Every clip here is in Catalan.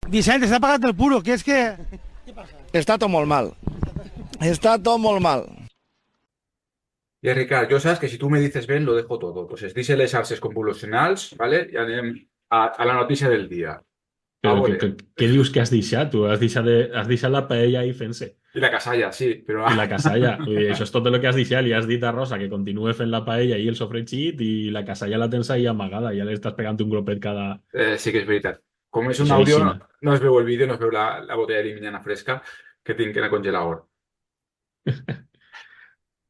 Vicent, està pagat el puro, que és que... Està tot molt mal. Està tot molt mal. Y Ricard, yo sabes que si tú me dices ven, lo dejo todo. Entonces, dice les salses convolucionals, ¿vale? Y anem a la notícia del dia. A Però veure, què dius que has deixat? Tu has deixat la paella ahí fent-se. i la casalla, sí, però... I la casalla. Vull dir, això és tot el que has deixat. Li has dit a Rosa que continue fent la paella i el sofregit i la casalla la tens ahí amagada. Ja li estàs pegant un gropet cada... Sí que és veritat. Com és un Això àudio, aixina. no es veu el vídeo, no es veu la botella de limiñana fresca que tinc en el congelador.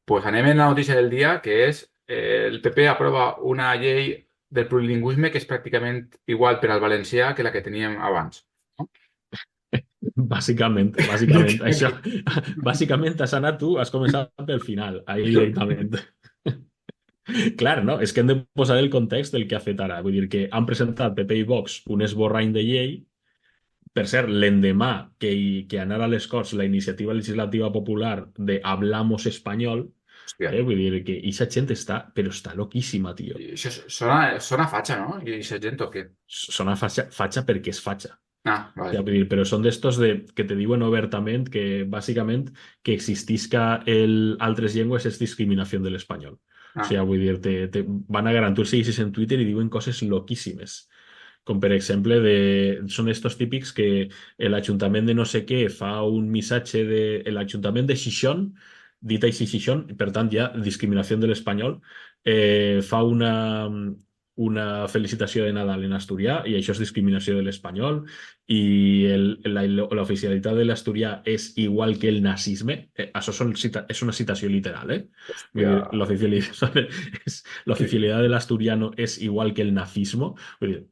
Pues anem en la notícia del dia, que és el PP aprova una llei del plurilingüisme que és pràcticament igual per al valencià que la que teníem abans. Bàsicament. Això, bàsicament has anat tu, has començat pel final, ahí directament. Clar, no? És que hem de posar el context del que ha fet ara. Vull dir que han presentat PP i Vox un esborrany de llei. Per cert, l'endemà que anara a les Corts la iniciativa legislativa popular de Hablamos Español, Hòstia. vull dir que aquesta gent està loquíssima, tio. Això sona fatxa, no? I aquesta gent o què? Sona fatxa perquè és fatxa. Ah, Ja, vale. vull dir, però són d'estos que te diuen obertament que bàsicament que existisca altres llengües és discriminació de l'espanyol. Ah. O sigui, vull dir, van a garantir segueixes en Twitter i diuen coses loquíssimes. Com per exemple, són estos típics que l'Ajuntament de no sé què fa un missatge de l'Ajuntament de Xixón, dit així Xixón, per tant ja discriminació de l'espanyol, fa una felicitació de Nadal en asturià i això és discriminació de l'espanyol i l'oficialitat de l'asturià és igual que el nazisme. Això és una citació literal, eh? Hòstia. L'oficialitat de l'asturiano és igual que el nazismo. Vull dir,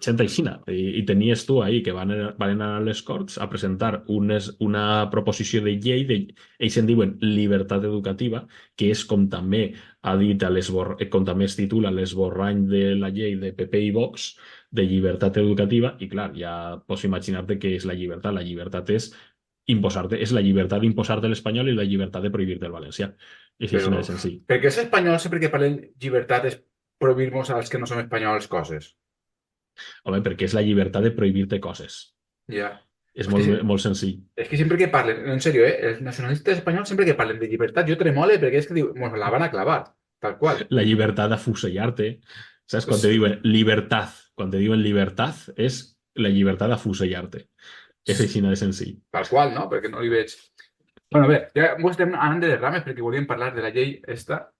gent aixina. I tenies tu ahí que van anar a les Corts a presentar una proposició de llei ells en diuen llibertat educativa, que és com també ha dit com també es titula l'esborrany de la llei de PP i Vox de llibertat educativa, i clar, ja pots imaginar-te què és la llibertat. La llibertat és imposar-te, és la llibertat d'imposar-te l'espanyol i la llibertat de prohibir-te el valencià. És així de senzill. Per què els espanyols sempre que parlen llibertat és prohibir-nos als que no som espanyols coses? Home, perquè és la llibertat de prohibir-te coses. Ja. És Hòstia, molt senzill. És que sempre que parlen, en sèrio, els nacionalistes espanyols sempre que parlen de llibertat jo tremole perquè és que diu, mos la van a clavar, tal qual. La llibertat d'afusellar-te. Saps? Quan te diuen llibertat, és la llibertat d'afusellar-te. És així de senzill. Tal qual, no? Perquè no li veig... Bueno, a veure, ja mos estem anant de les rames perquè volíem parlar de la llei esta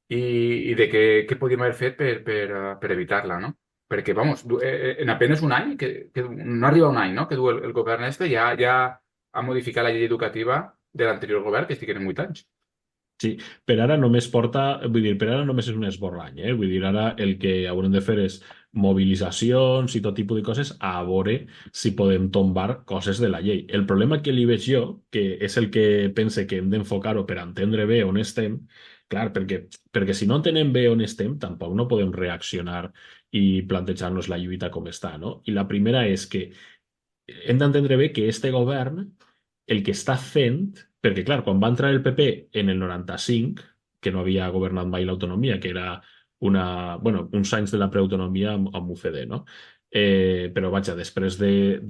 i de què podíem haver fet per evitar-la, no? Perquè, vamos, en apenas un any, que no arriba un any, no?, que du el govern este, ja ha modificat la llei educativa de l'anterior govern, que estiguen en 8 anys. Sí, per ara només és un esborrany, eh? Vull dir, ara el que haurem de fer és mobilitzacions i tot tipus de coses a veure si podem tombar coses de la llei. El problema que li veig jo, que és el que pense que hem d'enfocar-ho per entendre bé on estem, clar, perquè si no entenem bé on estem, tampoc no podem reaccionar i plantejar-nos la lluita com està, no? I la primera és que hem d'entendre bé que este govern el que està fent, perquè clar, quan va entrar el PP en el 95, que no havia governat mai l'autonomia, que era uns anys de la preautonomia amb UCD, no? Però vaja, després de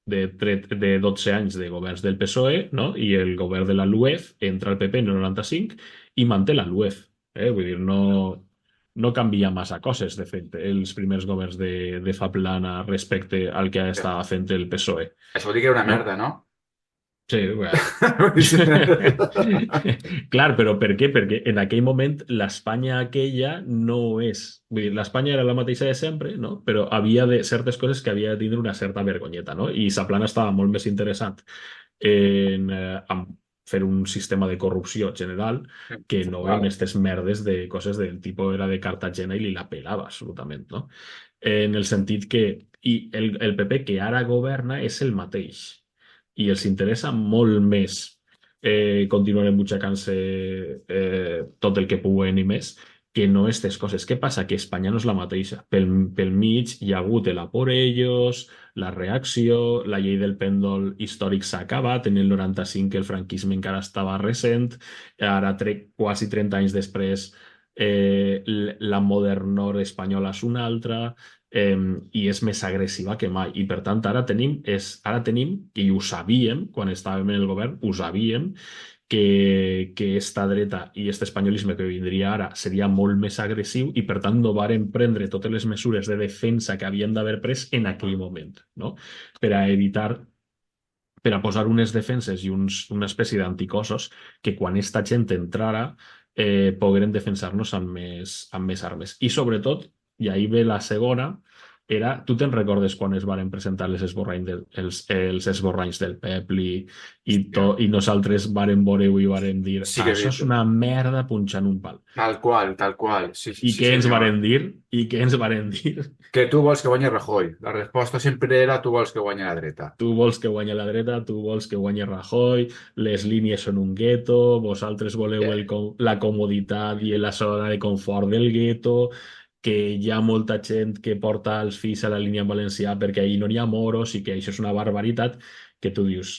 12 anys de governs del PSOE, no? I el govern de la LUEF entra el PP en el 95 i manté la LUEF. Vull dir, no canvia massa coses, de fet, els primers governs de fa plana respecte al que estava fent el PSOE. Això vol dir que era una merda, no? Sí, bueno. Clar, però per què? Perquè en aquell moment l'Espanya aquella no és... Vull dir, l'Espanya era la mateixa de sempre, no? Però havia certes coses que havia de tindre una certa vergonyeta, no? I Saplana estava molt més interessat en fer un sistema de corrupció general que no en aquestes merdes de coses del tipus era de Cartagena i li la pelava absolutament, no? En el sentit que el PP que ara governa és el mateix i els interessa molt més continuar embutxacant-se tot el que puguen i més que no aquestes coses. Què passa? Que Espanya no és la mateixa. Pel mig hi ha hagut el a por ellos, la reacció, la llei del pèndol històric s'ha acabat, en el 95 el franquisme encara estava recent, ara quasi 30 anys després la modernor espanyola és una altra, i és més agressiva que mai. I per tant, ara tenim, i ho sabíem, quan estàvem en el govern, ho sabíem, que esta dreta i este espanyolisme que vindria ara seria molt més agressiu i per tant no varen prendre totes les mesures de defensa que havien d'haver pres en aquell moment, no? Per a evitar, per a posar unes defenses i una espècie d'anticossos que quan esta gent entrara pogueren defensar-nos amb més armes. I sobretot, i ahí ve la segona, tu te'n recordes quan es varen presentar els esborranys del Pepli i nosaltres varen veure-ho i varen dir Sí que he això és vist. una merda punxant un pal. Tal qual. Sí, I sí, què ens senyor. varen dir? I què ens varen dir? Que tu vols que guanyi Rajoy. La resposta sempre era tu vols que guanyi la dreta. Tu vols que guanyi la dreta, tu vols que guanyi Rajoy, les línies són un gueto, vosaltres voleu la comoditat i la zona de confort del gueto, que hi ha molta gent que porta els fills a la línia en valencià perquè ahir no n'hi ha moros i que això és una barbaritat, que tu dius,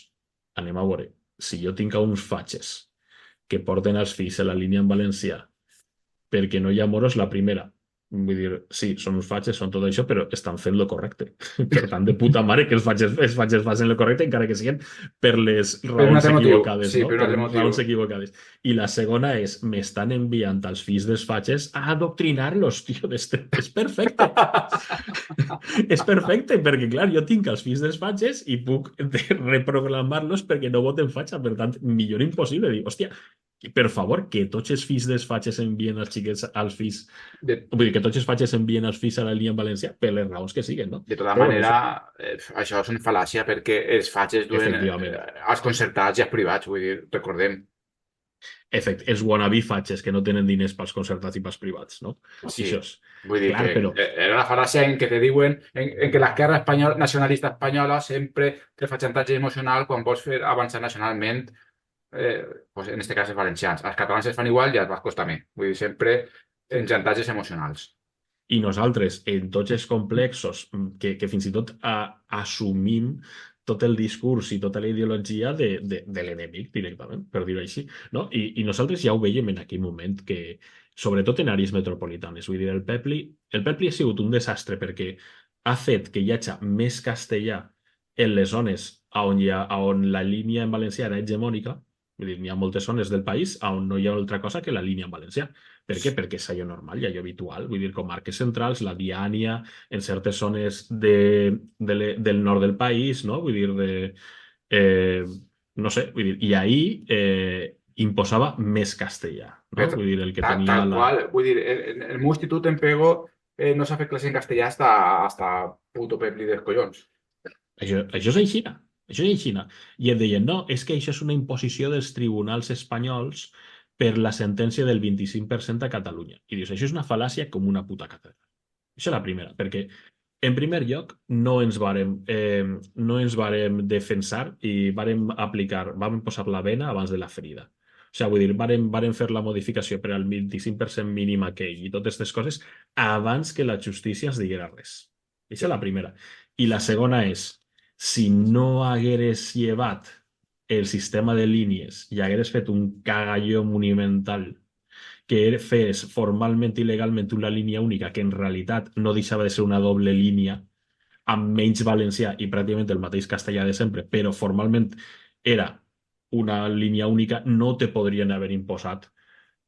anem a veure, si jo tinc uns fatxes que porten els fills a la línia en valencià perquè no hi ha moros, la primera. Vull dir, sí, són uns fatxes, són tot això, però estan fent lo correcte. Per tant, de puta mare que els fatxes facin lo correcte, encara que siguin per les Per un raons altre motiu. equivocades, Sí, no? per un altre motiu. Raons equivocades. I la segona és, m'estan enviant als fills dels fatxes a adoctrinar-los, tio. És perfecte. És perfecte, perquè, clar, jo tinc els fills dels fatxes i puc reprogramar-los perquè no voten fatxa. Per tant, millor impossible. Dic, hòstia, per favor, que tots els fills dels fatxes envien els xiquets als fills... Vull dir, que tots els fatxes envien els fills a la línia en valencià per les raons que siguen, no? De tota Però, manera, això és una fal·làcia perquè els fatxes duen Efectivament. als concertats i als privats, vull dir, recordem. Els wannabe fatxes que no tenen diners pels concertats i pels privats, no? Sí. I això és. Vull dir Clar, que però- era la fal·làcia en què te diuen en que l'esquerra nacionalista espanyola sempre te fa xantatge emocional quan vols fer avançar nacionalment, pues en este cas els valencians. Els catalans es fan igual i els bascos també. Vull dir, sempre en xantatges emocionals. I nosaltres, en tots els complexos, que fins i tot assumim tot el discurs i tota la ideologia de l'enemic directament, per dir-ho així, no? I nosaltres ja ho veiem en aquell moment que, sobretot en àrees metropolitanes, vull dir, el Pepli ha sigut un desastre perquè ha fet que hi hagi més castellà en les zones on la línia en valencià era hegemònica. Vull dir, n'hi ha moltes zones del país on no hi ha altra cosa que la línia en valencià. Per què? Perquè és allò normal i allò habitual. Vull dir, comarques centrals, la Diània, en certes zones del nord del país, no? Vull dir, no sé, vull dir, i ahir imposava més castellà, no? Però Vull dir, el que tal tenia qual. Vull dir, el meu institut en Pego no s'ha fet classe en castellà hasta puto Pepli dels collons. Això és aixina. Això és aixina. I et deien, no, és que això és una imposició dels tribunals espanyols per la sentència del 25% a Catalunya. I dius, això és una fal·làcia com una puta catedral. Això és la primera, perquè en primer lloc no ens vàrem defensar i vàrem posar la vena abans de la ferida. O sigui, vull dir, vàrem fer la modificació per al 25% mínim aquell i totes aquestes coses abans que la justícia ens diguera res. Això és la primera. I la segona és, si no hagueres llevat el sistema de línies i hagueres fet un cagalló monumental que fes formalment i legalment una línia única que en realitat no deixava de ser una doble línia amb menys valencià i pràcticament el mateix castellà de sempre, però formalment era una línia única, no te podrien haver imposat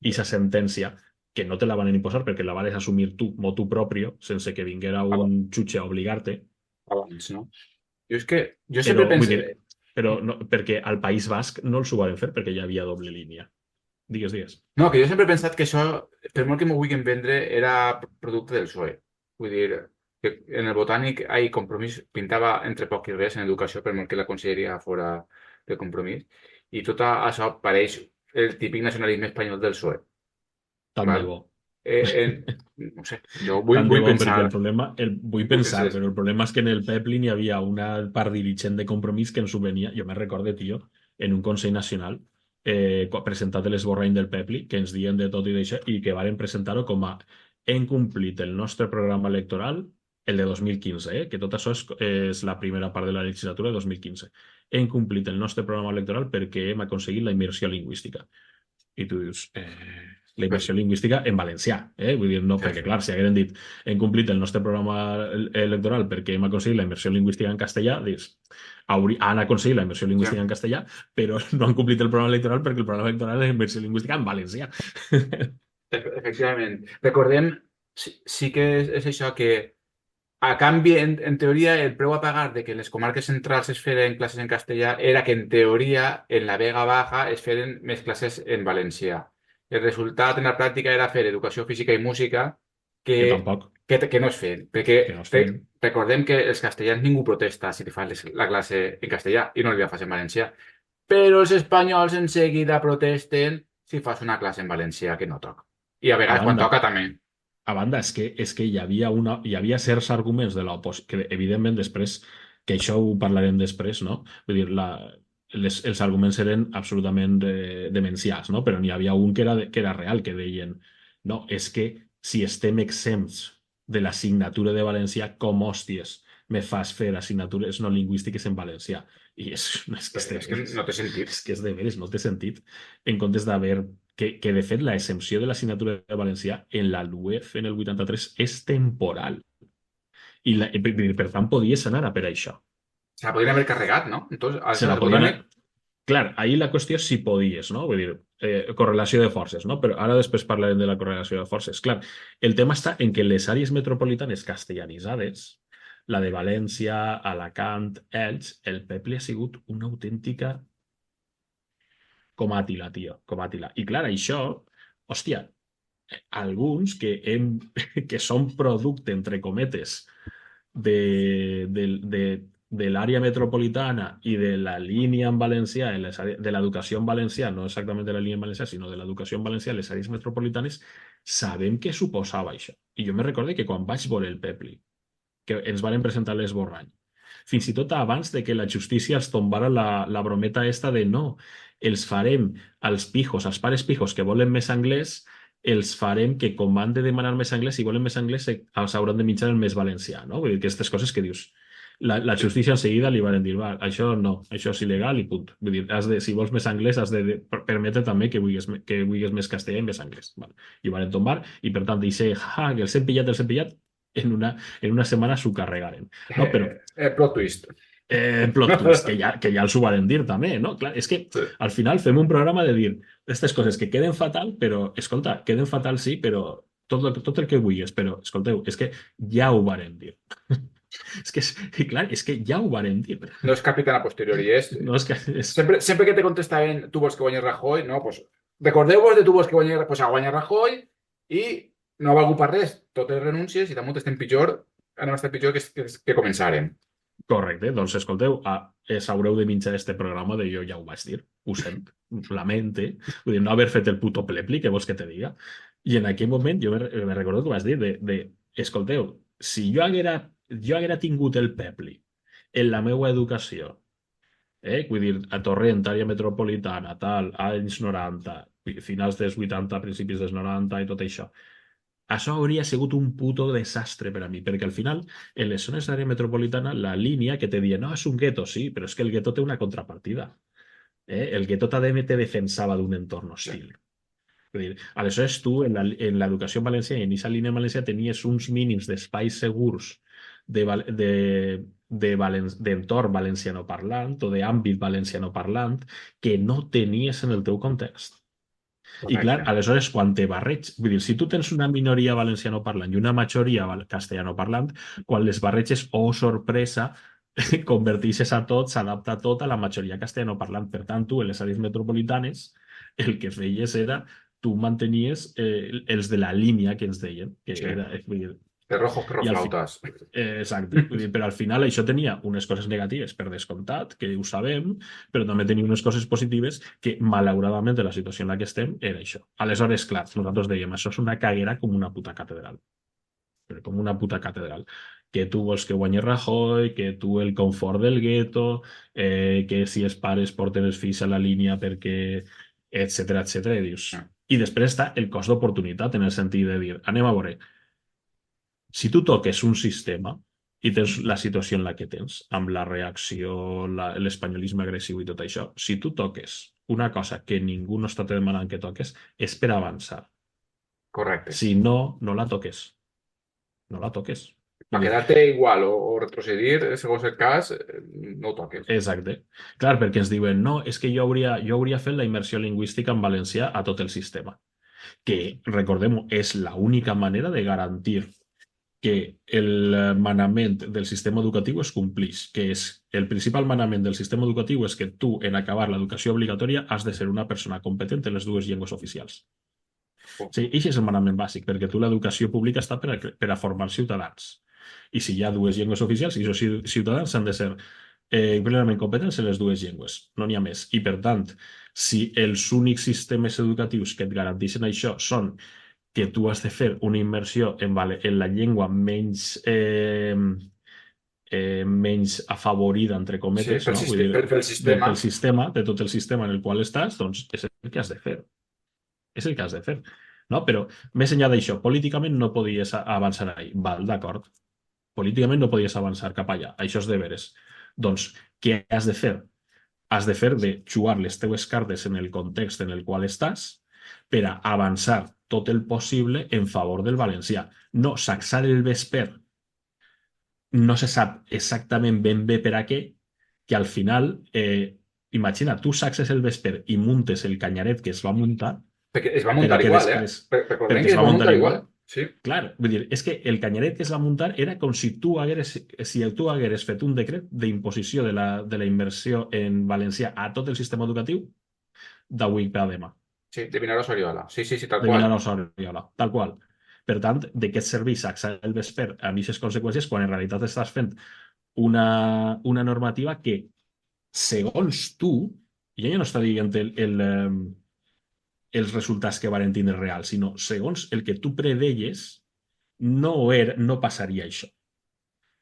aquesta sentència, que no te la van imposar perquè la vas assumir tu, motu propio, sense que vinguera un xutxe a obligar-te. Abans, no? Jo sempre pensé... Però no, perquè al País Basc no els ho van fer perquè hi havia doble línia. Digues. No, que jo sempre he pensat que això, per molt que m'ho vulguin vendre, era producte del PSOE. Vull dir, que en el Botànic hay Compromís pintava entre poc i res en educació, per molt que la conselleria fora de Compromís, i tot això pareix el típic nacionalisme espanyol del PSOE. Tant Val? de bo. No sé, jo vull pensar... Vull pensar, però el problema és que en el Pepli n'hi havia una part dirigent de Compromís que ens ho venia, jo me recorde, tio, en un Consell Nacional, presentat l'esborrany del Pepli, que ens diuen de tot i d'això, i que varen presentar-ho com a hem complit el nostre programa electoral, el de 2015, que tot això és la primera part de la legislatura de 2015. Hem complit el nostre programa electoral perquè hem aconseguit la immersió lingüística. I tu dius... la immersió lingüística en valencià, vull dir, no, perquè clar, si hagueren dit hem complit el nostre programa electoral perquè hem aconseguit la immersió lingüística en castellà, dius, han aconseguit la immersió lingüística en castellà, però no han complit el programa electoral perquè el programa electoral és immersió lingüística en valencià. Efectivament. Recordem, sí que és això que a canvi, en teoria, el preu a pagar de que les comarques centrals es feren classes en castellà era que, en teoria, en la Vega Baja es feren més classes en valencià. El resultat en la pràctica era fer educació física i música Que tampoc. que no es feien. Perquè Que no es feien. recordem que els castellans ningú protesta si te fas la classe en castellà i no la fas en valencià. Però els espanyols en seguida protesten si fas una classe en valencià que no toca. I a vegades quan toca també. A banda, és que hi havia certs arguments de l'oposició, que evidentment després, que això ho parlarem després, no? Vull dir, els arguments eren absolutament demencials, no? Però n'hi havia un que era real, que deien, no, és que si estem exempts de l'assignatura de valencià, com hòsties me fas fer assignatures no lingüístiques en valencià? I és que no té sentit. És que és de veres, no té sentit. En comptes d'haver que de fet la exempció de l'assignatura de valencià en la LUEF en el 83 és temporal. I per tant podies anar a per això. Se la podrien haver carregat, no? Entonces, se la podien... Clar, ahir la qüestió és si podies, no? Vull dir, correlació de forces, no? Però ara després parlarem de la correlació de forces. Clar, el tema està en que les àrees metropolitanes castellanitzades, la de València, Alacant, Elx, el Peble ha sigut una autèntica com Àtila, tio, com Àtila. I clar, això, hòstia, alguns que són producte, entre cometes, de l'àrea metropolitana i de la línia en valencià, de l'educació en valencià, no exactament de la línia en valencià, sinó de l'educació en valencià, les àrees metropolitanes, sabem què suposava això. I jo me recordo que quan vaig veure el Pepli, que ens van presentar l'esborrany, fins i tot abans de que la justícia els tombara la brometa esta de no, els farem als pijos, als pares pijos que volen més anglès, els farem que com han de demanar més anglès, si volen més anglès, els hauran de mitjar el més valencià, no? Vull dir, aquestes coses que dius. La justícia en seguida li van dir, va, això no, això és il·legal i punt. Vull dir, si vols més anglès has de permetre també que vulguis més castellà i més anglès. Vale. I ho van tombar i per tant dice, que els hem pillat, en una setmana s'ho carregaren. No, però... plot twist. Plot twist, que ja els ho varen dir també, no? Clar, és que al final fem un programa de dir aquestes coses que queden fatal, però, escolta, queden fatal sí, però tot el que vulguis, però, escolteu, és que ja ho varen dir. Clar, és que ja ho varen dir. No és capitán a posteriori, No, és que... Sempre que te contestaven tu vols que guanyi Rajoy, no, pues recordeu-vos de tu vols que guanyi pues, a guanyar Rajoy i no ha valgut per res, totes renúncies i damunt estem pitjor, anem a estar pitjor que començarem. Correcte, doncs escolteu, s'haureu de mitjar este programa de jo ja ho vaig dir, ho sent, lamente, vull dir, no haver fet el puto plepli, que vols que te diga, i en aquell moment jo me recordo que vas dir escolteu, si jo haguera tingut el pepli en la meva educació, vull dir, a Torrent, àrea metropolitana, tal, anys 90, finals dels 80, principis dels 90 i tot això, això hauria sigut un puto desastre per a mi, perquè al final, en les zones d'àrea metropolitana, la línia que te diuen, no, és un gueto, sí, però és que el gueto té una contrapartida. El gueto també te defensava d'un entorn hostil. Vull dir, aleshores tu, en l'educació en valencià i en aquesta línia en valencià, tenies uns mínims d'espais segurs d'entorn valencianoparlant o d'àmbit valencianoparlant que no tenies en el teu context. I clar, aleshores, quan te barreig, vull dir, si tu tens una minoria valencianoparlant i una majoria castellanoparlant, quan les barreges, oh, sorpresa, converteixes a tot, s'adapta a tot a la majoria castellanoparlant. Per tant, tu, en les àrees metropolitanes, el que feies era, tu mantenies els de la línia que ens deien, que era, vull dir, de rojos perroflautas. Exacte. Però al final això tenia unes coses negatives per descomptat, que ho sabem, però també tenia unes coses positives que, malauradament, de la situació en la que estem, era això. Aleshores, clar, nosaltres dèiem, això és una caguera com una puta catedral. Però com una puta catedral. Que tu vols que guanyi Rajoy, que tu el confort del gueto, que si els pares porten els fills a la línia perquè... etcètera, etcètera, i dius... I després està el cost d'oportunitat, en el sentit de dir, anem a veure, si tu toques un sistema i tens la situació en la que tens, amb la reacció, l'espanyolisme agressiu i tot això, si tu toques una cosa que ningú no està demanant que toques, és per avançar. Correcte. Si no, no la toques. No la toques. Per Vull dir, quedar-te igual o retrocedir, segons el cas, no ho toques. exacte. Clar, perquè ens diuen, no, és que jo hauria fet la immersió lingüística en valencià a tot el sistema. Que, recordem-ho, és l'única manera de garantir que el manament del sistema educatiu es complís, que és el principal manament del sistema educatiu és que tu, en acabar l'educació obligatòria, has de ser una persona competent en les dues llengües oficials. Oh. Sí, i això és el manament bàsic, perquè tu l'educació pública està per a formar ciutadans. I si hi ha dues llengües oficials, i els ciutadans han de ser plenament competents en les dues llengües, no n'hi ha més. I per tant, si els únics sistemes educatius que et garanteixen això són que tu has de fer una immersió en la llengua menys afavorida, entre Sí, cometes, pel, no? Vull sistema, dir, pel sistema. pel sistema, de tot el sistema en el qual estàs, doncs és el que has de fer. És el que has de fer. No? Però més enllà d'això, políticament no podies avançar ahí. Val, d'acord. Políticament no podies avançar cap allà. Això és de veres. Doncs, què has de fer? Has de fer de jugar les teues cartes en el context en el qual estàs per a avançar tot el possible en favor del valencià. No sacsar el vesper no se sap exactament ben bé per a què, que al final, imagina, tu saxes el vesper i muntes el canyaret que es va muntar, Perquè es va però muntar que igual, després, Recordem perquè que es va muntar igual. Sí, Clar, vull dir, és que el canyaret que es va muntar era com si tu hagueres fet un decret d'imposició de la immersió en valencià a tot el sistema educatiu d'avui per a demà. sí, de Vinaròs a Oriola. Sí, tal De qual. Vinaròs a Oriola, tal qual. Per tant, de què et serveix sacsar el vesper amb aquestes conseqüències quan en realitat estàs fent una normativa que, segons tu, i ja no està dient els resultats que varen tindre reals, sinó segons el que tu predeies, no passaria això.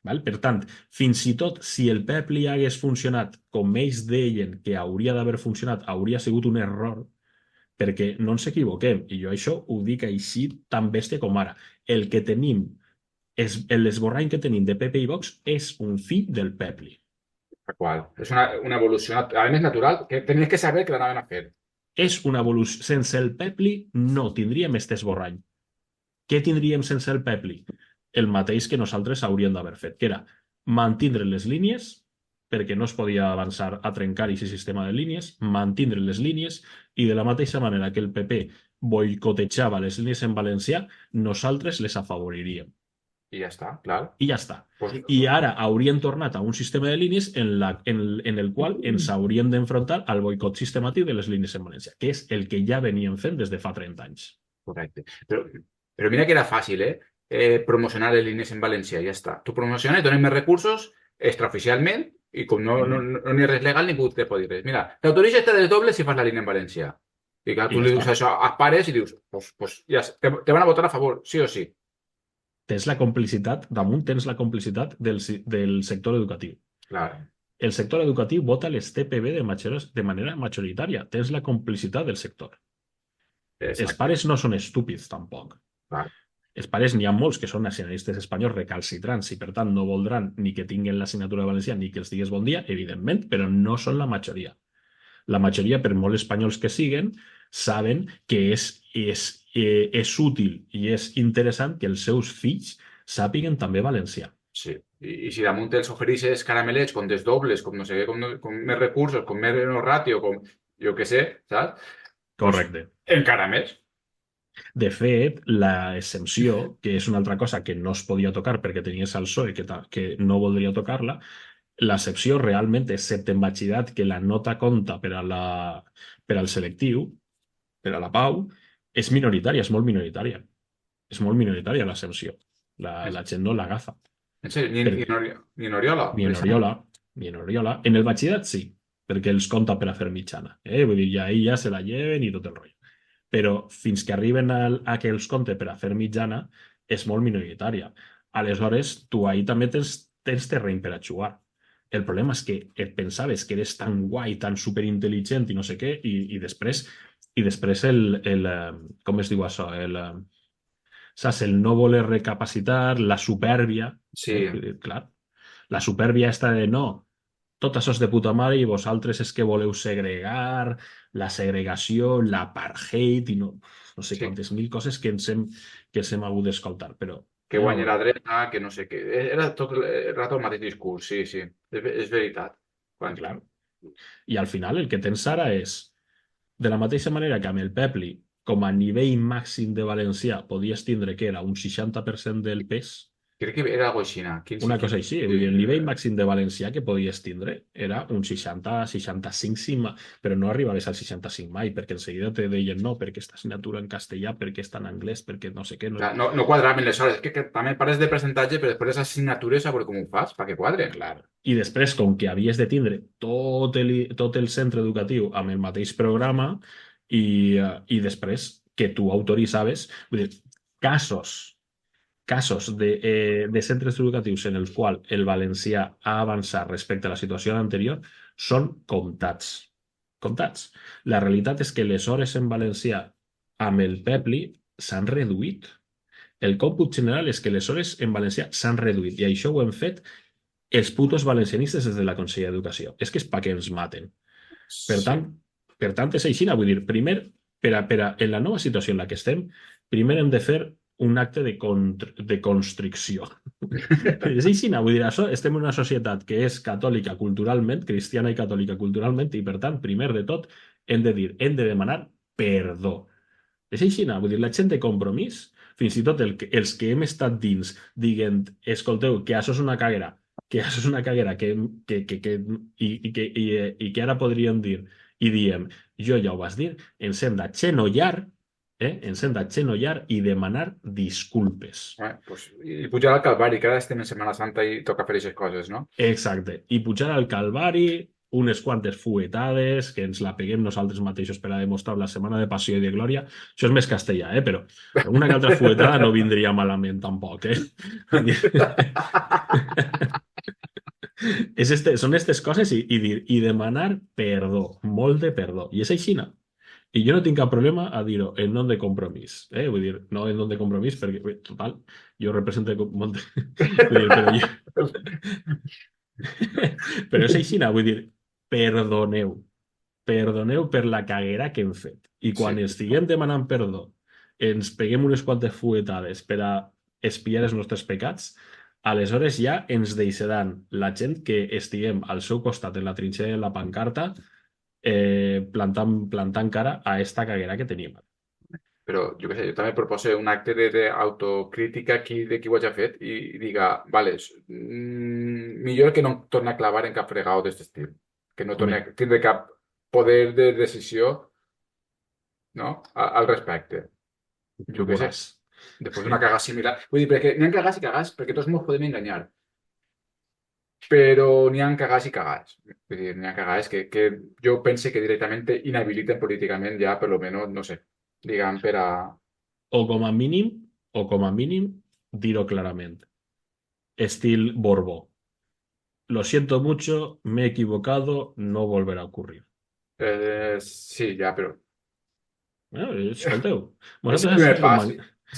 Val? Per tant, fins i tot si el PEPLI hagués funcionat com ells deien que hauria d'haver funcionat, hauria sigut un error, perquè no ens equivoquem, i jo això ho dic així tan bèstia com ara. El que tenim, l'esborrany que tenim de PP i Vox és un fill del PEPLI. Tal qual. És una evolució, a més natural, que tenies que saber que l'anaven a fer. És una evolució. Sense el PEPLI no tindríem este esborrany. Què tindríem sense el PEPLI? El mateix que nosaltres hauríem d'haver fet, que era mantindre les línies, perquè no es podia avançar a trencar aquest sistema de línies, mantindre les línies, i de la mateixa manera que el PP boicotejava les línies en valencià, nosaltres les afavoriríem. I ja està, clar. I ja està. Pues, I ara hauríem tornat a un sistema de línies en el qual ens hauríem d'enfrontar al boicot sistemàtic de les línies en valencià, que és el que ja veníem fent des de fa 30 anys. correcte. Però mira que era fàcil, promocionar les línies en valencià, ja està. Tu promociones, dones més recursos extraoficialment i com no n'hi ha res legal, ningú te pot dir res. Mira, t'autoritza este desdoble si fas la línia en valencià. I clar, tu I ja li dius està. això als pares i dius, pues ja, te van a votar a favor, sí o sí. Tens la complicitat, damunt tens la complicitat del sector educatiu. Clar. El sector educatiu vota les TPB de manera majoritària. Tens la complicitat del sector. Els pares no són estúpids, tampoc. Clar. Els pares n'hi ha molts que són nacionalistes espanyols recalcitrants i, per tant, no voldran ni que tinguin l'assignatura de valencià ni que els digues bon dia, evidentment, però no són la majoria. La majoria, per molt espanyols que siguen, saben que és útil i és interessant que els seus fills sàpiguen també valencià. Sí. I si damunt els ofereixes caramelets com desdobles, com no sé què, com més recursos, com més ràtio, com jo què sé, saps? Correcte. Encara més. De fet, l'exempció, que és una altra cosa que no es podia tocar perquè tenies el PSOE que no voldria tocar-la, l'excepció realment, excepte en batxillerat, que la nota compta per al selectiu, per a la PAU, és minoritària, és molt minoritària. És molt minoritària l'exempció. La gent no l'agafa. En sèrio, ni en Oriola. Ni en Oriola, ni en Oriola. En el batxillerat sí, perquè els compta per a fer mitjana. Vull dir, ja ahí ja se la lleven i tot el rotllo. Però fins que arriben a que els compte per a fer mitjana, és molt minoritària. Aleshores, tu ahí també tens terreny per a jugar. El problema és que et pensaves que eres tan guai, tan superintel·ligent i no sé què, i després com es diu això? Saps? El no voler recapacitar, la supèrbia. Sí. Clar. La supèrbia està de no, tot això és de puta mare i vosaltres és que voleu segregar, la segregació, l'apartheid, i no... no sé Sí. quantes mil coses que ens hem hagut d'escoltar, però... Que guanya la dreta, que no sé què. Era tot el rato el mateix discurs, sí, sí. És veritat. Quan... Clar. I al final el que tens ara és, de la mateixa manera que amb el Pepli, com a nivell màxim de valencià, podies tindre que era un 60% del pes, Crec que era algo així, una cosa així. Vull dir, el nivell màxim de valencià que podies tindre era un 60-65, però no arribaves al 65 mai, perquè enseguida te deien no, perquè esta assignatura en castellà, perquè està en anglès, perquè no sé què. Clar, no quadraven les hores. És que també pares de percentatge, però després les assignatures a veure com ho fas, perquè quadren. Clar. I després, com que havies de tindre tot el centre educatiu amb el mateix programa i després que tu autoritzaves, vull dir, casos de centres educatius en els quals el valencià ha avançat respecte a la situació anterior són comptats. Comptats. La realitat és que les hores en valencià amb el Pepli s'han reduït. El còmput general és que les hores en valencià s'han reduït i això ho hem fet els putos valencianistes des de la Conselleria d'Educació. És que és perquè ens maten. Per tant, és així. Vull dir, primer, en la nova situació en la que estem, primer hem de fer un acte de constricció. És així, vull dir, això, estem en una societat que és catòlica culturalment, cristiana i catòlica culturalment, i per tant, primer de tot, hem de demanar perdó. És així, vull dir, la gent de compromís, fins i tot els que hem estat dins, dient, escolteu, que això és una caguera, que ara podríem dir, i diem, jo ja ho vas dir, ens hem d'agenollar, i demanar disculpes. Pues, i pujar al Calvari, que ara estem en Setmana Santa i toca fer aquestes coses, no? Exacte. I pujar al Calvari, unes quantes fuetades, que ens la peguem nosaltres mateixos per a demostrar la Setmana de Passió i de Glòria. Això és més castellà, però una que altra fuetada no vindria malament tampoc, Són aquestes coses i demanar perdó, molt de perdó. I és així, I jo no tinc cap problema a dir-ho en nom de Compromís. Vull dir, no en nom de Compromís, perquè, total, jo represento... Vull dir, però és així, vull dir, perdoneu per la caguera que hem fet. I quan estiguem demanant perdó, ens peguem unes quantes fuetades per a espiar els nostres pecats, aleshores ja ens deixaran la gent que estiguem al seu costat en la trinxera de la pancarta plantant cara a esta caguera que tenim. Però, jo què sé, jo també proposo un acte d'autocrítica aquí de qui ho hagi fet i diga, vale, millor que no em torni a clavar en cap fregado d'aquest estil. Que no torni a tindre cap poder de decisió, no?, al respecte. Jo què sé. Després d'una cagada similar. Vull dir, perquè n'hi ha cagats i cagats, perquè tots ens podem enganyar. Però n'hi ha cagats i cagats. Vull dir, n'hi ha cagats que jo pense que directament inhabiliten políticament ja, per lo menos, no sé, diguem, per a... O com a mínim, dir-ho clarament. Estil Borbó. Lo siento mucho, me he equivocado, no volverá a ocurrir. Sí, ja, però... Escolteu. És el primer pas.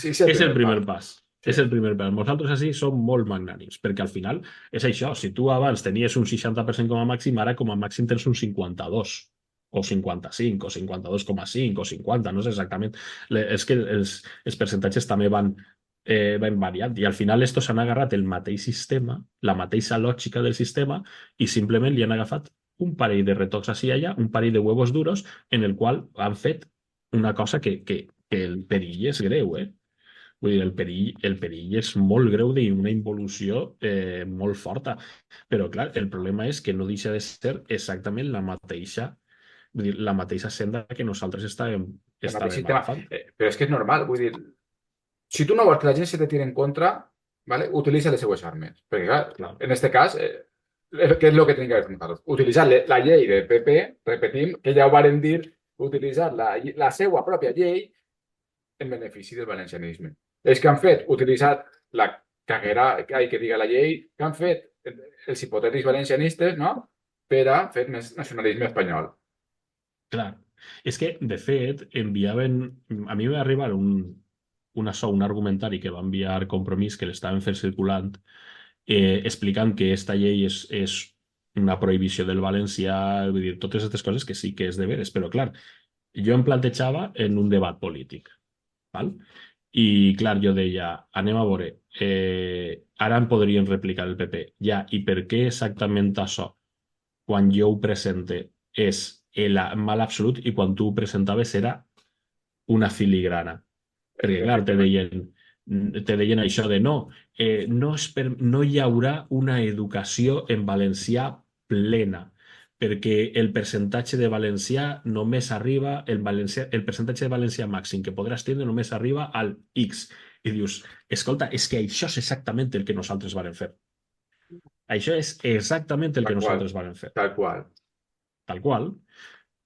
És el primer pas. És el primer pas. Nosaltres així som molt magnànims, perquè al final és això. Si tu abans tenies un 60% com a màxim, ara com a màxim tens un 52, o 55, o 52,5, o 50, no sé exactament. És que els percentatges també van variant, i al final estos han agarrat el mateix sistema, la mateixa lògica del sistema, i simplement li han agafat un parell de retocs així allà, un parell de huevos duros, en el qual han fet una cosa que el perill és greu, Vull dir, el perill és molt greu d'una involució molt forta. Però, clar, el problema és que no deixa de ser exactament la mateixa, vull dir, la mateixa senda que nosaltres estàvem agafant. Però és que és normal, vull dir, si tu no vols que la gent se te tire en contra, ¿vale?, utilitza les seues armes. Perquè, clar, en aquest cas, què és el que tenim que fer nosaltres? Utilitzar la llei del PP, repetim, que ja ho varen dir, utilitzar la seva pròpia llei en benefici del valencianisme. És que han fet, utilitzat la caguera que diga la llei, que han fet els hipotètics valencianistes, no?, per a fer més nacionalisme espanyol. Clar. És que, de fet, enviaven... A mi va arribar un argumentari que va enviar Compromís, que l'estaven fent circulant, explicant que esta llei és una prohibició del valencià, vull dir, totes aquestes coses que sí que és de veres, però clar, jo em plantejava en un debat polític. Val? I, clar, jo deia, anem a veure, ara em podrien replicar el PP. Ja, i per què exactament això, quan jo ho presente, és el mal absolut i quan tu ho presentaves era una filigrana? Perquè, clar, te deien això de no, no hi haurà una educació en valencià plena, perquè el percentatge de valencià només arriba, el percentatge de valencià màxim que podràs tindre només arriba al X. I dius, escolta, és que això és exactament el que nosaltres vàrem fer. Això és exactament el que nosaltres vàrem fer. Tal qual. Tal qual.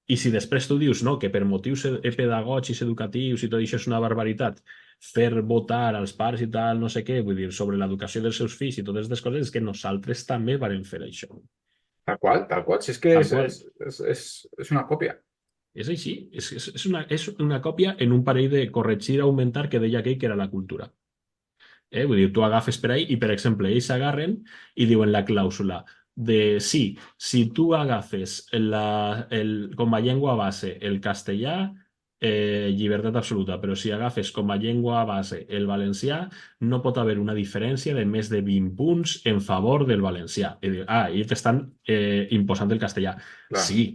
I si després tu dius no, que per motius pedagògics, educatius i tot això és una barbaritat, fer votar als pares i tal, no sé què, vull dir, sobre l'educació dels seus fills i totes aquestes coses, és que nosaltres també vàrem fer això. Tal qual. Si és que Tal qual. és una còpia. És així, és una còpia en un parell de corregir, augmentar, que deia aquell que era la cultura. Vull dir, tu agafes per ahí i, per exemple, ells s'agarren i diuen la clàusula de sí, si tu agafes com a llengua base el castellà, llibertat absoluta, però si agafes com a llengua base el valencià, no pot haver una diferència de més de 20 punts en favor del valencià. I t'estan imposant el castellà. Clar. Sí,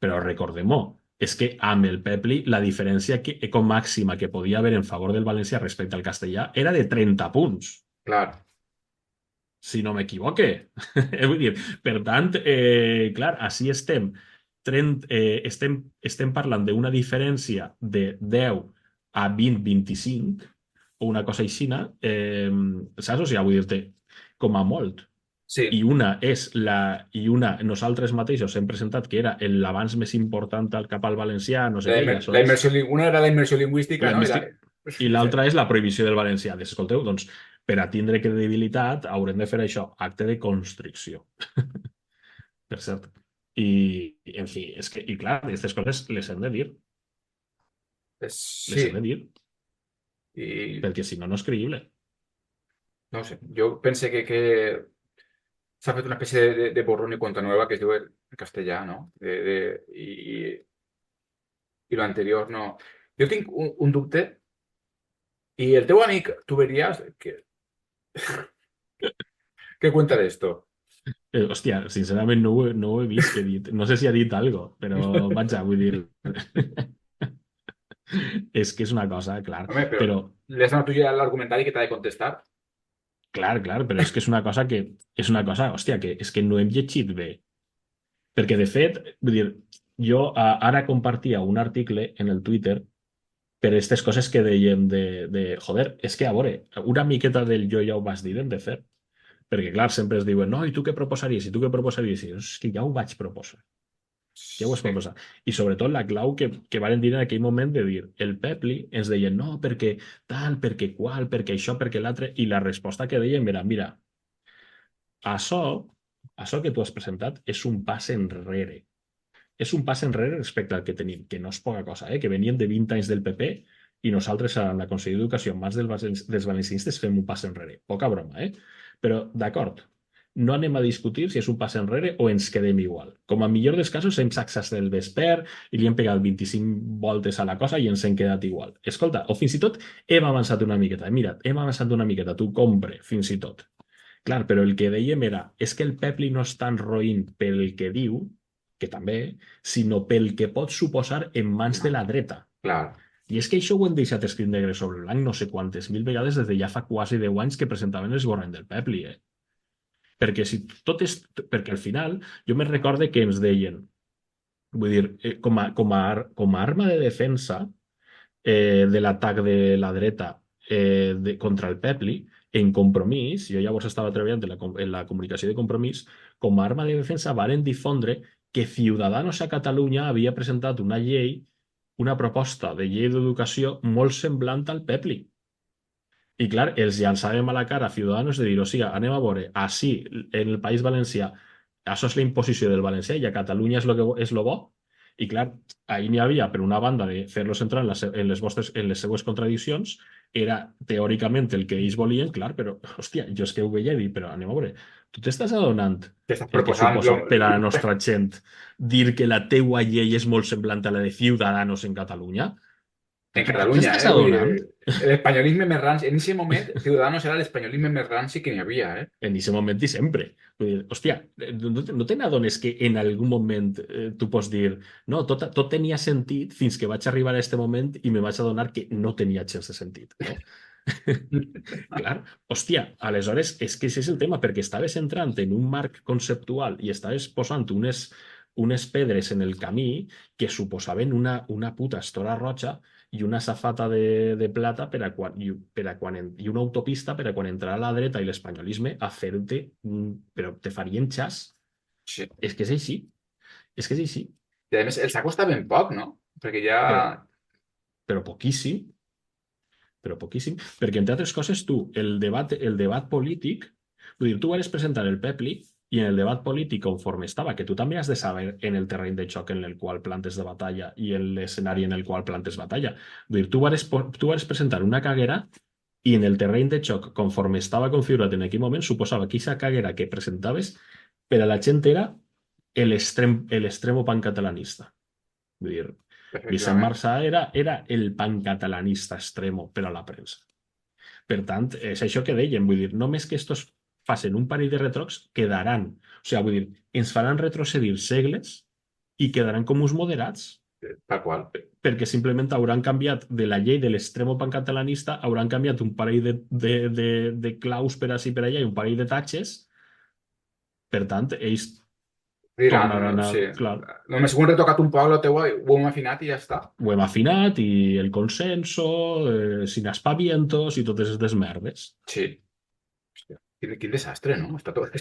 però recordem-ho, és que amb el Pepli la diferència com màxima que podia haver en favor del valencià respecte al castellà era de 30 punts. Clar. Si no m'equivoque. Vull dir, per tant, clar, així estem. Estem parlant d'una diferència de 10 a 20-25 o una cosa així, saps? O sigui, vull dir-te, com a molt. Sí. I nosaltres mateixos hem presentat que era l'avanç més important cap al valencià, no sé què. Una era la immersió lingüística, no? I l'altra és la prohibició del valencià. Escolteu, doncs, per a tindre credibilitat haurem de fer això, acte de constricció. Per cert. I, en fi, és que, i clar, aquestes coses les hem de dir. Sí. Les hem de dir. I... Perquè si no, no és creïble. No sé, jo pense que s'ha fet una espècie de borrón y cuenta nueva que es diu el castellà, no? I l'anterior no. Jo tinc un dubte i el teu amic, tu veries que... ¿Qué cuenta de esto? Hòstia, sincerament no ho he vist que he dit. No sé si ha dit algo, però vaja, vull dir... És que és una cosa, clar. Home, però li has donat tu ja l'argumentari que t'ha de contestar? Clar, però és que és una cosa que... És una cosa, hòstia, que és que no hem llegit bé. Perquè, de fet, vull dir, jo ara compartia un article en el Twitter per aquestes coses que dèiem joder, és que, a veure, una miqueta del jo ja ho vas dir, hem de fer. Perquè, clar, sempre es diuen, no, i tu què proposaries? I tu què proposaries? I és que ja ho vaig proposar. Ja ho vaig proposar. I sobretot la clau que varen dir en aquell moment de dir, el Pepli ens deien, no, perquè tal, perquè qual, perquè això, perquè l'altre, i la resposta que deien era, mira, això que tu has presentat és un pas enrere. És un pas enrere respecte al que tenim, que no és poca cosa, que venien de 20 anys del PP i nosaltres a la Conselleria d'Educació, en mans dels valencianistes, fem un pas enrere. Poca broma, Però, d'acord, no anem a discutir si és un pas enrere o ens quedem igual. Com a millor dels casos, hem sacsat el vesper i li hem pegat 25 voltes a la cosa i ens hem quedat igual. Escolta, o fins i tot hem avançat una miqueta. Mira, hem avançat una miqueta, tu compre, fins i tot. Clar, però el que dèiem era, és que el Pepli no és tan roïn pel que diu, que també, sinó pel que pot suposar en mans de la dreta. Clar. I és que això ho hem deixat escrit negre sobre blanc no sé quantes mil vegades des de ja fa quasi 10 anys que presentaven l'esborrany del Pepli, Perquè si tot és... Perquè al final jo me recorde que ens deien, vull dir, com a arma de defensa de l'atac de la dreta contra el Pepli, en Compromís, jo llavors estava treballant en la comunicació de Compromís, com a arma de defensa varen difondre que Ciudadanos a Catalunya havia presentat una proposta de llei d'educació molt semblant al Pepli. I clar, els llançàvem a la cara a Ciudadanos de dir, o sigui, anem a veure, així, en el País Valencià, això és la imposició del valencià i a Catalunya és lo bo. I clar, ahir n'hi havia, per una banda, de fer-los entrar en les seues contradiccions, era teòricament el que ells volien, clar, però, hòstia, jo és que ho veia i dic, però anem a veure, tu t'estàs adonant el que suposa per a la nostra gent dir que la teua llei és molt semblant a la de Ciudadanos en Catalunya? En Què Catalunya, t'estàs Vull dir, adonant? l'espanyolisme més ranci. En aquest moment, Ciudadanos era l'espanyolisme més ranci que n'hi havia, En aquest moment i sempre. Vull dir, hòstia, no te n'adones que en algun moment tu pots dir no, tot tenia sentit fins que vaig arribar a aquest moment i me vaig adonar que no tenia gens de sentit, no? Clar, hòstia, aleshores és que aquest és el tema, perquè estaves entrant en un marc conceptual i estaves posant unes pedres en el camí que suposaven una puta estora roja i una safata de plata i una autopista per a quan entrarà la dreta i l'espanyolisme a fer-te, però te farien xas. Sí. És que és així. És que és així. I a més, els ha costat ben poc, no? Perquè ja... Però poquíssim. Però poquíssim. Perquè, entre altres coses, tu, el debat polític, vull dir, tu vas presentar el Pepli i en el debat polític conforme estava, que tu també has de saber en el terreny de xoc en el qual plantes de batalla i en l'escenari en el qual plantes batalla. Vull dir, tu vas presentar una caguera i en el terreny de xoc, conforme estava configurat en aquell moment, suposava que aquesta caguera que presentaves per a la gent era l'extremo pancatalanista. Vull dir, Vicent Marsà era el pancatalanista extremo per a la premsa. Per tant, és això que dèiem, vull dir, només que estos facin un parell de retrocs, quedaran. O sigui, vull dir, ens faran retrocedir segles i quedaran com uns moderats. Tal qual. Perquè simplement hauran canviat de la llei de l'extremo pancatalanista, hauran canviat un parell de claus per ací per allà i un parell de tatxes. Per tant, ells tornaran a... Sí. Clar, Només ho hem retocat un poc, ho hem afinat i ja està. ho hem afinat i el consenso, sin aspavientos i totes aquestes merdes. Sí. Hòstia, quin desastre, no? Està tot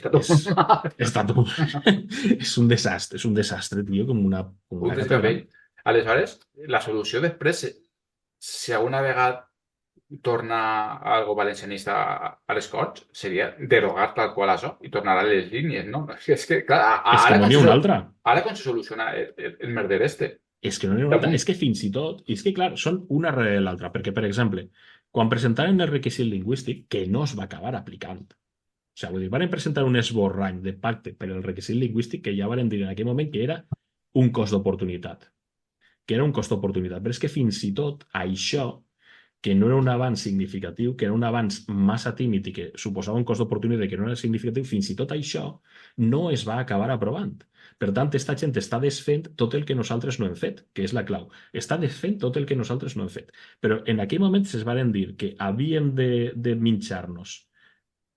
mal. Està tot... és un desastre, tio, com una Un catedral. desgavell. Aleshores, la solució després, si alguna vegada torna algo valencianista a les Corts, seria derogar tal qual això i tornar a les línies, no? És que, clar, És que no n'hi ha una altra. Ara com se soluciona el merder este? És que no n'hi ha una altra. És que fins i tot... És que, clar, són una rere l'altra. Perquè, per exemple, quan presentaren el requisit lingüístic, que no es va acabar aplicant. O sigui, vull dir, van presentar un esborrany de pacte per al requisit lingüístic que ja van dir en aquell moment que era un cost d'oportunitat. Que era un cost d'oportunitat. Però és que fins i tot això, que no era un avanç significatiu, que era un avanç massa tímid i que suposava un cost d'oportunitat que no era significatiu, fins i tot això no es va acabar aprovant. Per tant, aquesta gent està desfent tot el que nosaltres no hem fet, que és la clau. Està desfent tot el que nosaltres no hem fet. Però en aquell moment es van dir que havíem de minxar-nos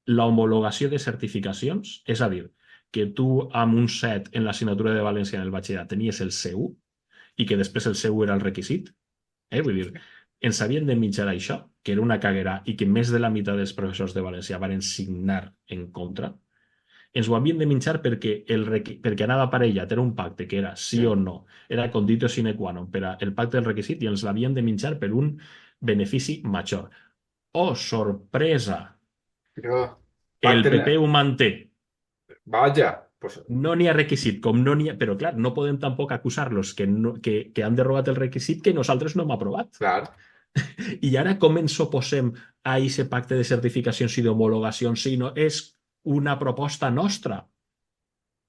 l'homologació de certificacions, és a dir, que tu amb un 7 en l'assignatura de València en el batxillerat tenies el C1 i que després el C1 era el requisit. Vull dir, ens havien de mitjar això, que era una caguera i que més de la meitat dels professors de València van signar en contra. Ens ho havien de mitjar perquè anava parellat, era un pacte que era sí o no, era conditio sine qua non per al pacte del requisit i ens l'havien de mitjar per un benefici major. Oh, sorpresa! El PP ho manté. Vaja, pues... No n'hi ha requisit, com no n'hi ha... Però, clar, no podem tampoc acusar-los que han derogat el requisit que nosaltres no hem aprovat. Clar. I ara com ens oposem a aquest pacte de certificacions i d'homologacions si no és una proposta nostra?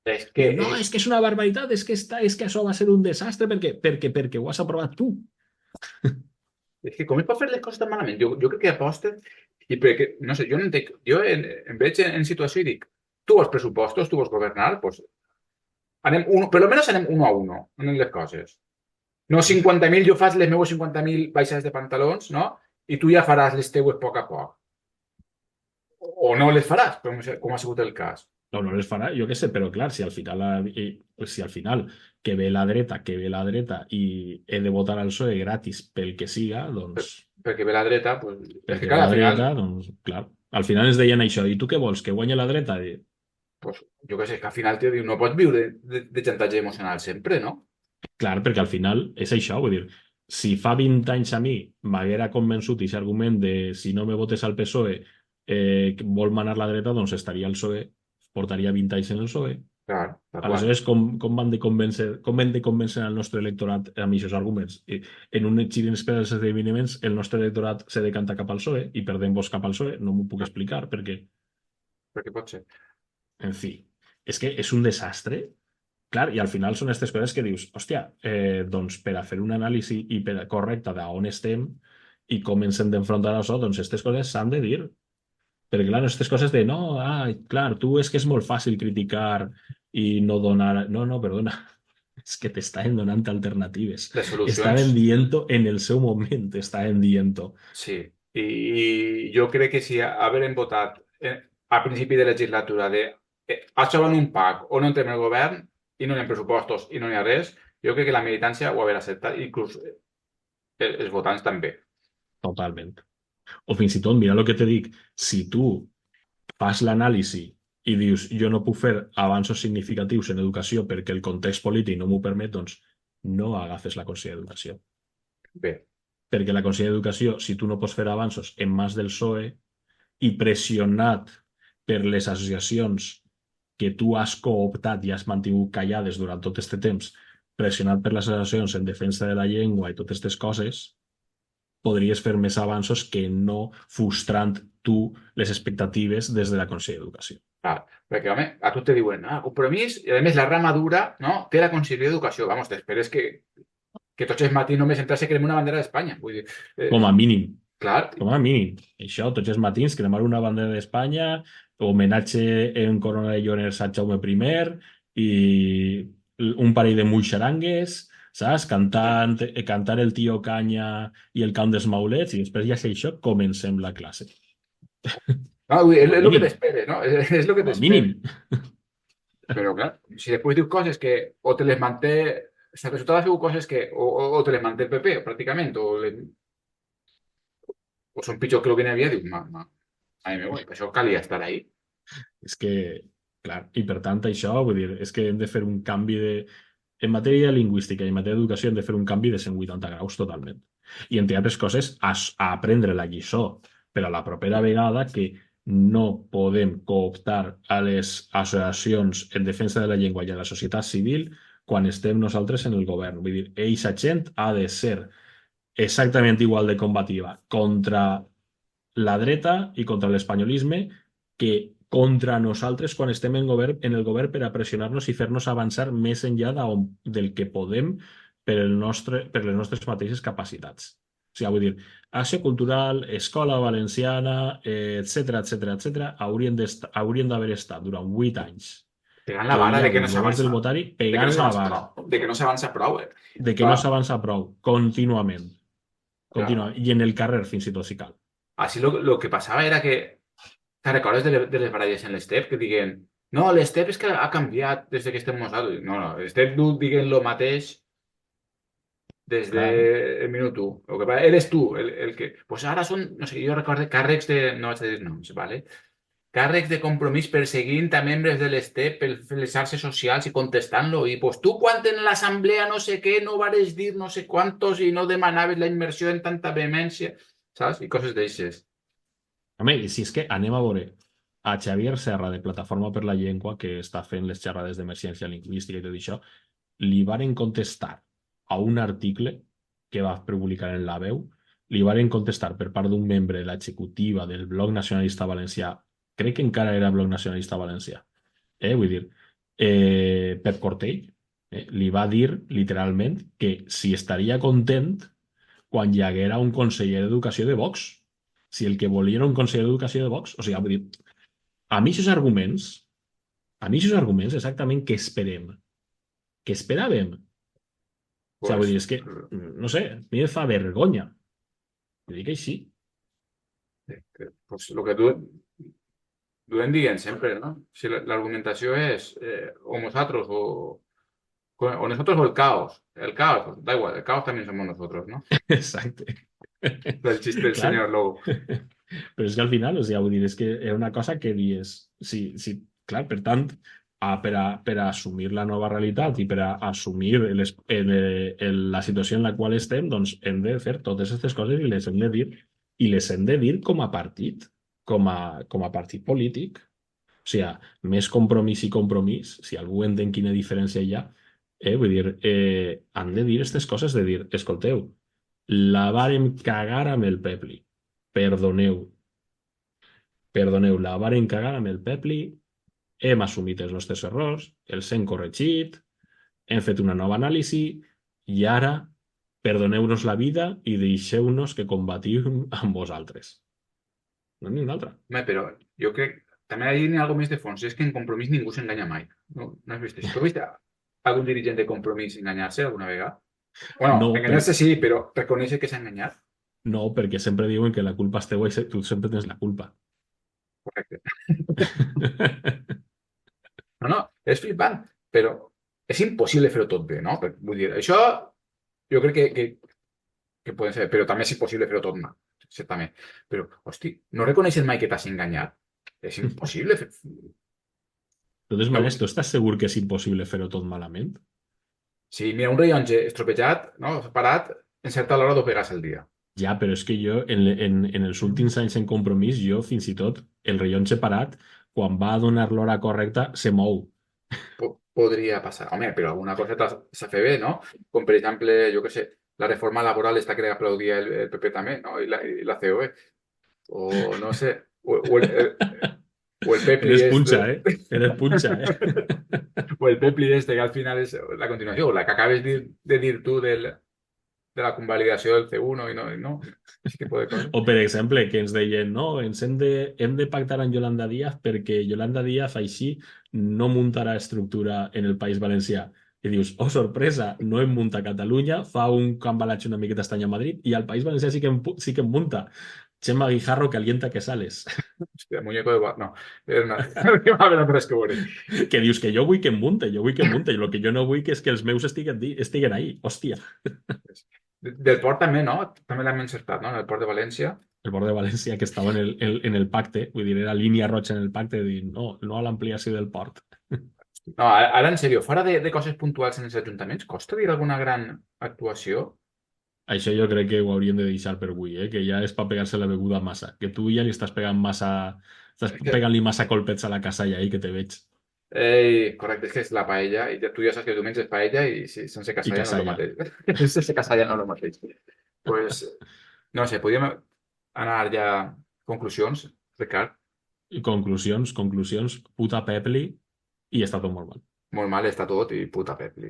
És que... No, és que és una barbaritat, és que això va ser un desastre perquè ho has aprovat tu. És que com es pot fer les coses tan malament? Jo crec que aposten i perquè, no sé, jo no entenc, jo em veig en situació i dic, tu vols pressupostos, tu vols governar, doncs per lo menos anem 1 a 1 en les coses. No 50.000, jo faig les meves 50.000 baixades de pantalons, no? I tu ja faràs les teues a poc a poc. O no les faràs, com ha sigut el cas. No les farà, jo què sé, però clar, si al final que ve la dreta i he de votar al PSOE gratis pel que siga, doncs... Perquè ve la dreta, doncs... Perquè ve la dreta, doncs, clar. Al final ens deien això, i tu què vols, que guanyi la dreta? Pues, jo què sé, que al final t'ho diu, no pots viure de xantatge emocional sempre, no? Clar, perquè al final és això, vull dir, si fa 20 anys a mi m'haguera convençut aquest argument de si no me votes al PSOE vol manar la dreta, doncs estaria al PSOE, portaria 20 anys en el PSOE. Clar. Aleshores, com hem de convèncer el nostre electorat amb aquests arguments? En un gir inesperat dels esdeveniments, el nostre electorat se decanta cap al PSOE i perdem vots cap al PSOE. No m'ho puc explicar perquè... Perquè pot ser. En fi, és que és un desastre. clar, i al final són aquestes coses que dius, hòstia, doncs per a fer un anàlisi correcte d'on estem i com ens hem d'enfrontar a això, doncs aquestes coses s'han de dir. Perquè, clar, aquestes coses de, no, clar, tu és que és molt fàcil criticar i no donar... No, no, perdona, és que t'estaven donant alternatives. Les solucions. Estaven dient-ho en el seu moment, estaven dient-ho. Sí, i jo crec que si haver votat a principi de legislatura de això va en un PAC o no entrem en el govern i no hi ha pressupostos i no hi ha res, jo crec que la militància ho haver acceptat, inclús els votants també. Totalment. O fins i tot, mira el que te dic, si tu fas l'anàlisi i dius jo no puc fer avanços significatius en educació perquè el context polític no m'ho permet, doncs no agafes la Conselleria d'Educació. Bé, Perquè la Conselleria d'Educació, si tu no pots fer avanços en mans del PSOE i pressionat per les associacions que tu has cooptat i has mantingut callades durant tot aquest temps, pressionat per les associacions en defensa de la llengua i totes aquestes coses, podries fer més avanços que no frustrant tu les expectatives des de la Conselleria d'Educació. clar, perquè, home, a tu te diuen, compromís, i a més la rama dura, no?, té la Conselleria d'Educació. Vamos, t'esperes que tots els matins només entrase cremar una bandera d'Espanya. Vull dir, Com a mínim. clar, Com a mínim. Això, tots els matins, cremar una bandera d'Espanya, homenatge en corona de lloners a Jaume I i un parell de muixarangues, saps? Cantar el tio Canya i el cant dels maulets i després ja sé això, comencem la classe. no, vull dir, és el que Mínim. t'esperes, no? És el que Com a t'esperes. mínim. Però, clar, si després dius coses que o te les manté... El resultat ha sigut coses que o te les manté el PP, pràcticament, o són pitjor que el que n'hi havia, dius, ai meu, per això calia estar ahí. És que, clar, i per tant això, vull dir, és que hem de fer un canvi de... En matèria lingüística i en matèria d'educació hem de fer un canvi de 180 graus totalment. I entre altres coses, a aprendre la lliçó per a la propera vegada que no podem cooptar a les associacions en defensa de la llengua i a la societat civil quan estem nosaltres en el govern. Vull dir, eixa gent ha de ser exactament igual de combativa contra la dreta i contra l'espanyolisme que contra nosaltres quan estem en el govern per a pressionar-nos i fer-nos avançar més enllà del que podem per les nostres mateixes capacitats. O sigui, vull dir, acció cultural, escola valenciana, etc haurien d'haver estat durant 8 anys Pegant la vara de que no s'avança. del votari pegant la vara. De que no s'avança prou, De que no s'avança prou, contínuament. I en el carrer, fins i tot, si cal. Així lo que passava era que te'n recordes de les baralles en l'Estep que diguen, no, l'Estep és que ha canviat des que estem nosaltres. No, l'Estep diguen lo mateix des del minut 1. El que passa, eres tu el que... Pues ara són, no sé, jo recordo càrrecs de... No vaig a dir noms, ¿vale? Càrrecs de compromís perseguint a membres de l'Estep per les xarxes socials i contestant-lo. I pues tu quan en l'assemblea no sé què no vares dir no sé quantos i no demanaves la immersió en tanta vehemència, saps? I coses d'aixes. Home, i si és que anem a veure a Xavier Serra de Plataforma per la Llengua, que està fent les xerrades d'emergència lingüística i tot això, li varen contestar a un article que va publicar en La Veu, li varen contestar per part d'un membre de l'executiva del Bloc Nacionalista Valencià, crec que encara era Bloc Nacionalista Valencià, vull dir, Pep Cortell, li va dir literalment que si estaria content quan hi haguera un conseller d'Educació de Vox. Si el que volia era un conseller d'Educació de Vox. O sigui, vull dir, a mi aquests arguments exactament què esperem? Què esperàvem? O sigui, vull dir, és que, no sé, a mi em fa vergonya. Vull dir que així. Pues el que duem dient sempre, no? Si l'argumentació és o nosaltres o nosotros o el caos. El caos, pues, da igual, el caos también somos nosotros, ¿no? Exacte. El xiste del Clar. senyor Lobo. Però és que al final, o sigui, vull dir, és que era una cosa que dius, sí, clar, per tant, per a assumir la nova realitat i per a assumir la situació en la qual estem, doncs hem de fer totes aquestes coses i les hem de dir. I les hem de dir com a partit, com a partit polític. O sigui, més compromís i compromís, si algú entén quina diferència hi ha, vull dir, han de dir aquestes coses, de dir, escolteu, la vàrem cagar amb el Pepli. Perdoneu, la vàrem cagar amb el Pepli, hem assumit els nostres errors, els hem corregit, hem fet una nova anàlisi i ara perdoneu-nos la vida i deixeu-nos que combatim amb vosaltres. No n'hi una altra. Home, però jo crec també hi ha alguna més de fons. És que en Compromís ningú s'enganya mai. No, no has vist això? Tu has vist algun dirigent de Compromís enganyar-se alguna vegada? Bueno, No, enganyar-se sí, però reconèixer que s'ha enganyat. No, perquè sempre diuen que la culpa és teua i tu sempre tens la culpa. Correcte. No, és flipant, però és impossible fer-ho tot bé, no? Vull dir, això jo crec que poden ser, però també és impossible fer-ho tot mal, certament. Però, hosti, no reconeixes mai que t'has enganyat. És impossible fer... De totes maneres, tu estàs segur que és impossible fer-ho tot malament? Sí, mira, un rellotge estropejat, no? Parat, encerta l'hora d'operar-se el dia. Ja, però és que jo, en els últims anys en Compromís, jo fins i tot, el rellotge parat, quan va a donar l'hora correcta, se mou. Podria passar. Home, però alguna cosa s'ha fet bé, no? Com, per exemple, jo què sé, la reforma laboral està que aplaudia el PP també, no? I la COE. O no sé, o el Pepli Eres punxa, Eres punxa, o el Pepli que al final és la continuació, o la que acabes de dir tu de la convalidació del C1 i no, aquest tipus de coses. O, per exemple, que ens deien, no, hem de pactar amb Yolanda Díaz perquè Yolanda Díaz així no muntarà estructura en el País Valencià. I dius, oh, sorpresa, no em munta a Catalunya, fa un cambalatge una miqueta estrany a Madrid i al País Valencià sí que em munta. Chema Guijarro calienta que sales. Hòstia, muñeco de bar, no. No va haver res que veure. Que dius que jo vull que em munte, i el que jo no vull és que els meus estiguen ahí, hòstia. Del port també, no? També l'hem encertat, no? En el port de València. El port de València, que estava en el pacte, vull dir, era línia roja en el pacte, de dir, no a l'ampliació del port. No, ara, en sèrio, fora de coses puntuals en els ajuntaments, costa dir alguna gran actuació? Això jo crec que ho hauríem de deixar per avui, que ja és per pegar-se la beguda massa. Que tu ja li estàs pegant massa... Estàs pegant-li massa colpets a la casa ja i que te veig. Ei, correcte, és que és la paella, i tu ja saps que el diumenge és paella i sense casalla no és el mateix. Sense casalla no és el mateix. Pues, no sé, podríem anar ja a conclusions, Ricard. Conclusions, puta Pepli, i està tot molt mal. Molt mal està tot i puta Pepli.